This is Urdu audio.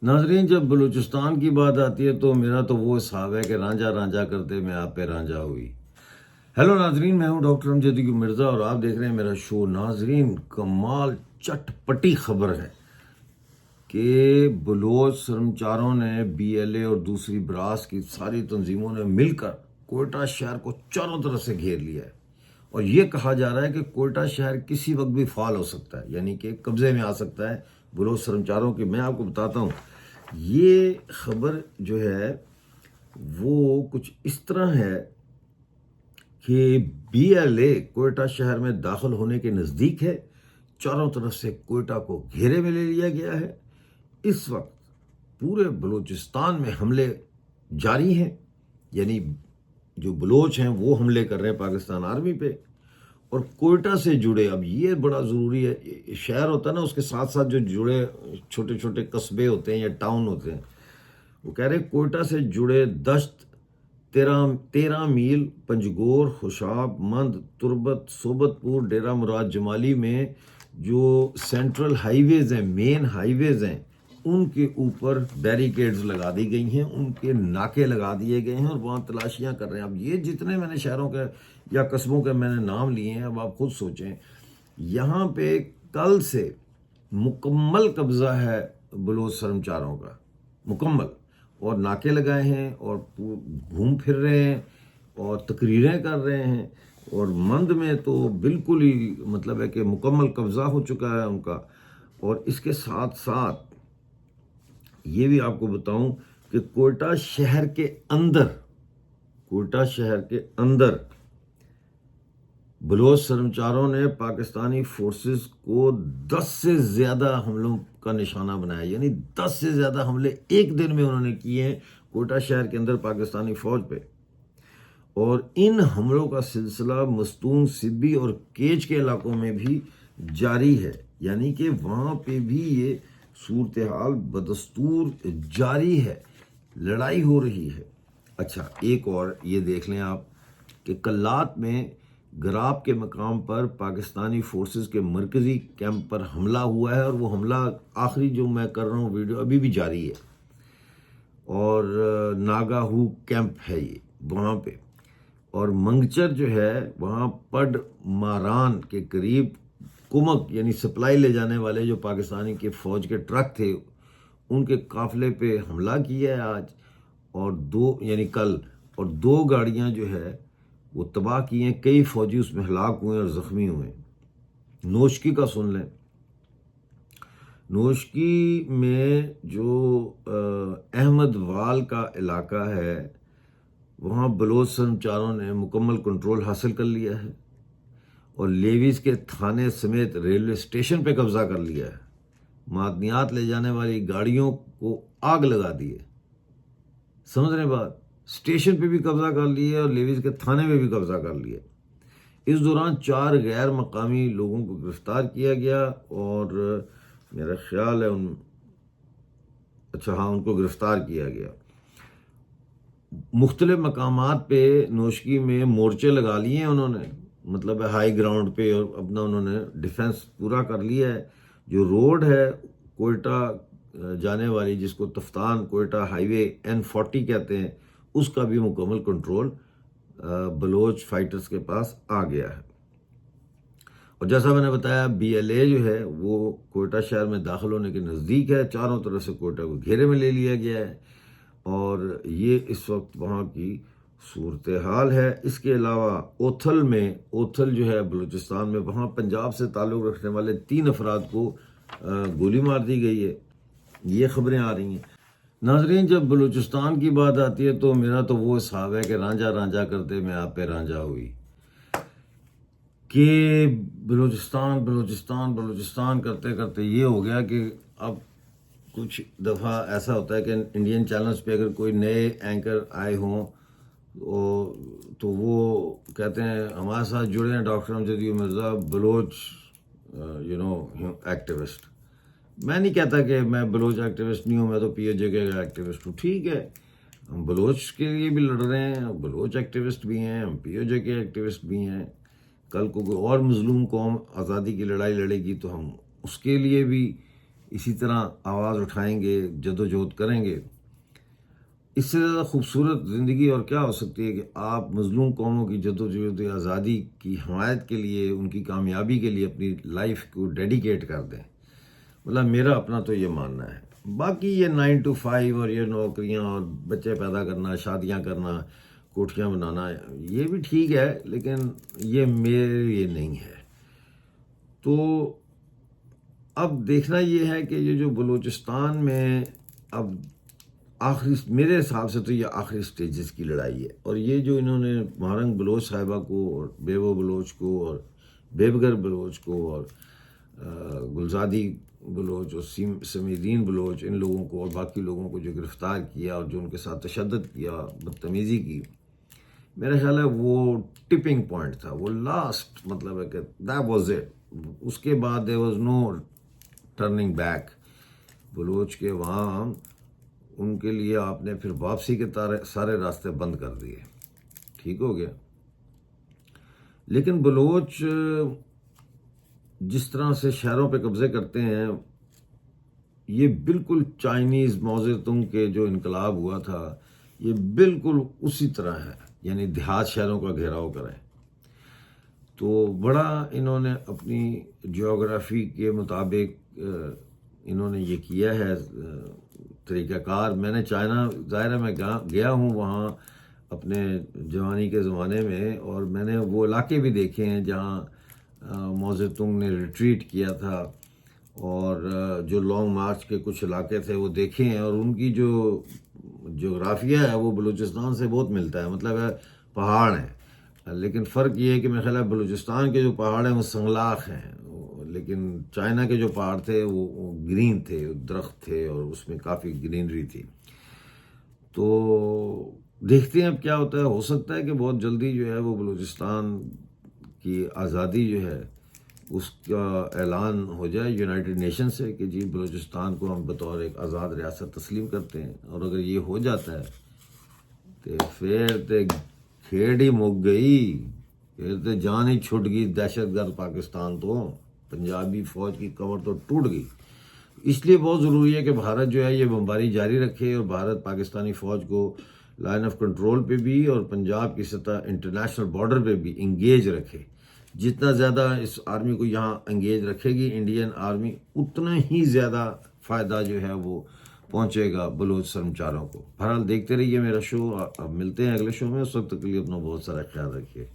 ناظرین، جب بلوچستان کی بات آتی ہے تو میرا تو وہ حساب ہے کہ رانجھا رانجھا کرتے میں آپ پہ رانجھا ہوئی۔ ہیلو ناظرین، میں ہوں ڈاکٹر امجد مرزا اور آپ دیکھ رہے ہیں میرا شو۔ ناظرین، کمال چٹ پٹی خبر ہے کہ بلوچ سرمچاروں نے بی ایل اے اور دوسری براس کی ساری تنظیموں نے مل کر کوئٹہ شہر کو چاروں طرف سے گھیر لیا ہے، اور یہ کہا جا رہا ہے کہ کوئٹہ شہر کسی وقت بھی فعال ہو سکتا ہے، یعنی کہ قبضے میں آ سکتا ہے بلوچ سرمچاروں کی۔ میں آپ کو بتاتا ہوں، یہ خبر جو ہے وہ کچھ اس طرح ہے کہ بی ایل اے کوئٹہ شہر میں داخل ہونے کے نزدیک ہے، چاروں طرف سے کوئٹہ کو گھیرے میں لے لیا گیا ہے۔ اس وقت پورے بلوچستان میں حملے جاری ہیں، یعنی جو بلوچ ہیں وہ حملے کر رہے ہیں پاکستان آرمی پہ، اور کوئٹہ سے جڑے، اب یہ بڑا ضروری ہے، شہر ہوتا ہے نا، اس کے ساتھ ساتھ جو جڑے چھوٹے چھوٹے قصبے ہوتے ہیں یا ٹاؤن ہوتے ہیں، وہ کہہ رہے کوئٹہ سے جڑے دشت 13 میل پنجگور، خوشاب، مند، تربت، صوبت پور، ڈیرہ مراد جمالی میں جو سینٹرل ہائی ویز ہیں، مین ہائی ویز ہیں، ان کے اوپر بیریکیڈز لگا دی گئی ہیں، ان کے ناکے لگا دیے گئے ہیں، اور وہاں تلاشیاں کر رہے ہیں۔ اب یہ جتنے میں نے شہروں کے یا قصبوں کے میں نے نام لیے ہیں، اب آپ خود سوچیں، یہاں پہ کل سے مکمل قبضہ ہے بلوچ سرمچاروں کا، مکمل، اور ناکے لگائے ہیں اور گھوم پھر رہے ہیں اور تقریریں کر رہے ہیں، اور مند میں تو بالکل ہی مطلب ہے کہ مکمل قبضہ ہو چکا ہے ان کا۔ اور اس کے ساتھ ساتھ یہ بھی آپ کو بتاؤں کہ کوئٹہ شہر کے اندر بلوچ سرمچاروں نے پاکستانی فورسز کو 10 سے زیادہ حملوں کا نشانہ بنایا، یعنی 10 سے زیادہ حملے ایک دن میں انہوں نے کیے ہیں کوئٹہ شہر کے اندر پاکستانی فوج پہ، اور ان حملوں کا سلسلہ مستونگ، سبی اور کیچ کے علاقوں میں بھی جاری ہے، یعنی کہ وہاں پہ بھی یہ صورتحال بدستور جاری ہے، لڑائی ہو رہی ہے۔ اچھا، ایک اور یہ دیکھ لیں آپ کہ کلات میں گراب کے مقام پر پاکستانی فورسز کے مرکزی کیمپ پر حملہ ہوا ہے، اور وہ حملہ آخری جو میں کر رہا ہوں ویڈیو ابھی بھی جاری ہے، اور ناگاہو کیمپ ہے یہ وہاں پہ، اور منگچر جو ہے وہاں پڈ ماران کے قریب کمک یعنی سپلائی لے جانے والے جو پاکستانی کے فوج کے ٹرک تھے، ان کے قافلے پہ حملہ کیا ہے آج، اور یعنی کل، اور 2 گاڑیاں جو ہے وہ تباہ کی ہیں، کئی فوجی اس میں ہلاک ہوئے اور زخمی ہوئے۔ نوشکی کا سن لیں، نوشکی میں جو احمد وال کا علاقہ ہے، وہاں بلوچ سرمچاروں نے مکمل کنٹرول حاصل کر لیا ہے، اور لیویز کے تھانے سمیت ریلوے اسٹیشن پہ قبضہ کر لیا ہے، معدنیات لے جانے والی گاڑیوں کو آگ لگا دی ہے۔ سمجھ رہے بات؟ اسٹیشن پہ بھی قبضہ کر لیا اور لیویز کے تھانے میں بھی قبضہ کر لیا۔ اس دوران 4 غیر مقامی لوگوں کو گرفتار کیا گیا، اور میرا خیال ہے ان کو گرفتار کیا گیا۔ مختلف مقامات پہ نوشکی میں مورچے لگا لیے ہیں انہوں نے، مطلب ہائی گراؤنڈ پہ، اور اپنا انہوں نے ڈیفنس پورا کر لیا ہے۔ جو روڈ ہے کوئٹہ جانے والی، جس کو تفتان کوئٹہ ہائی وے N40 کہتے ہیں، اس کا بھی مکمل کنٹرول بلوچ فائٹرز کے پاس آ گیا ہے۔ اور جیسا میں نے بتایا، بی ایل اے جو ہے وہ کوئٹہ شہر میں داخل ہونے کے نزدیک ہے، چاروں طرف سے کوئٹہ کو گھیرے میں لے لیا گیا ہے، اور یہ اس وقت وہاں کی صورتحال ہے۔ اس کے علاوہ اوتھل جو ہے بلوچستان میں، وہاں پنجاب سے تعلق رکھنے والے 3 افراد کو گولی مار دی گئی ہے، یہ خبریں آ رہی ہیں۔ ناظرین، جب بلوچستان کی بات آتی ہے تو میرا تو وہ حساب ہے کہ رانجھا رانجھا کرتے میں آپ پہ رانجھا ہوئی، کہ بلوچستان کرتے کرتے یہ ہو گیا کہ اب کچھ دفعہ ایسا ہوتا ہے کہ انڈین چینلز پہ اگر کوئی نئے اینکر آئے ہوں تو وہ کہتے ہیں ہمارے ساتھ جڑے ہیں ڈاکٹر امجد مرزا، بلوچ ایکٹیوسٹ۔ میں نہیں کہتا کہ میں بلوچ ایکٹیوسٹ نہیں ہوں، میں تو پی او جے کے ایکٹیوسٹ ہوں، ٹھیک ہے، ہم بلوچ کے لیے بھی لڑ رہے ہیں، بلوچ ایکٹیوسٹ بھی ہیں، ہم پی او جے کے ایکٹیوسٹ بھی ہیں۔ کل کو کوئی اور مظلوم قوم آزادی کی لڑائی لڑے گی تو ہم اس کے لیے بھی اسی طرح آواز اٹھائیں گے، جدوجہد کریں گے، اس سے زیادہ خوبصورت زندگی اور کیا ہو سکتی ہے کہ آپ مظلوم قوموں کی جدوجہد آزادی کی حمایت کے لیے، ان کی کامیابی کے لیے اپنی لائف کو ڈیڈیکیٹ کر دیں۔ مطلب میرا اپنا تو یہ ماننا ہے۔ باقی یہ 9 to 5 اور یہ نوکریاں اور بچے پیدا کرنا، شادیاں کرنا، کوٹھیاں بنانا، یہ بھی ٹھیک ہے، لیکن یہ میرے لیے نہیں ہے۔ تو اب دیکھنا یہ ہے کہ یہ جو بلوچستان میں اب آخری، میرے حساب سے تو یہ آخری سٹیجز کی لڑائی ہے، اور یہ جو انہوں نے مہرنگ بلوچ صاحبہ کو اور بیوو بلوچ کو اور بیبگر بلوچ کو اور گلزادی بلوچ اور سمیدین بلوچ، ان لوگوں کو اور باقی لوگوں کو جو گرفتار کیا اور جو ان کے ساتھ تشدد کیا، بدتمیزی کی، میرا خیال ہے وہ ٹپنگ پوائنٹ تھا، وہ لاسٹ، مطلب ہے کہ دیٹ واز اٹ۔ اس کے بعد there was no turning back. Baloch کے وہاں ان کے لیے آپ نے پھر واپسی کے سارے راستے بند کر دیے، ٹھیک ہو گیا۔ لیکن بلوچ جس طرح سے شہروں پہ قبضے کرتے ہیں، یہ بالکل چائنیز موزے کے جو انقلاب ہوا تھا، یہ بالکل اسی طرح ہے، یعنی دیہات شہروں کا گھیراؤ کریں۔ تو بڑا انہوں نے اپنی جیوگرافی کے مطابق انہوں نے یہ کیا ہے طریقہ کار۔ میں نے چائنا، ظاہر ہے میں گیا ہوں وہاں اپنے جوانی کے زمانے میں، اور میں نے وہ علاقے بھی دیکھے ہیں جہاں موزے تنگ نے ریٹریٹ کیا تھا، اور جو لانگ مارچ کے کچھ علاقے تھے وہ دیکھے ہیں، اور ان کی جو جغرافیہ ہے وہ بلوچستان سے بہت ملتا ہے، مطلب ہے پہاڑ ہیں، لیکن فرق یہ ہے کہ میرے خیال ہے بلوچستان کے جو پہاڑ ہیں وہ سنگلاخ ہیں، لیکن چائنا کے جو پہاڑ تھے وہ گرین تھے، درخت تھے، اور اس میں کافی گرینری تھی۔ تو دیکھتے ہیں اب کیا ہوتا ہے۔ ہو سکتا ہے کہ بہت جلدی جو ہے وہ بلوچستان کی آزادی جو ہے اس کا اعلان ہو جائے یونائٹڈ نیشن سے کہ جی بلوچستان کو ہم بطور ایک آزاد ریاست تسلیم کرتے ہیں، اور اگر یہ ہو جاتا ہے تو پھر تے کھیڑ ہی مک گئی، پھر تے جان ہی چھٹ گئی دہشت گرد پاکستان تو، پنجابی فوج کی کمر تو ٹوٹ گئی۔ اس لیے بہت ضروری ہے کہ بھارت جو ہے یہ بمباری جاری رکھے، اور بھارت پاکستانی فوج کو لائن آف کنٹرول پہ بھی اور پنجاب کی سطح انٹرنیشنل بارڈر پہ بھی انگیج رکھے۔ جتنا زیادہ اس آرمی کو یہاں انگیج رکھے گی انڈین آرمی، اتنا ہی زیادہ فائدہ جو ہے وہ پہنچے گا بلوچ سرمچاروں کو۔ بہرحال دیکھتے رہیے میرا شو، اب ملتے ہیں اگلے شو میں، اس وقت کے لیے اپنا بہت سارا خیال رکھیے۔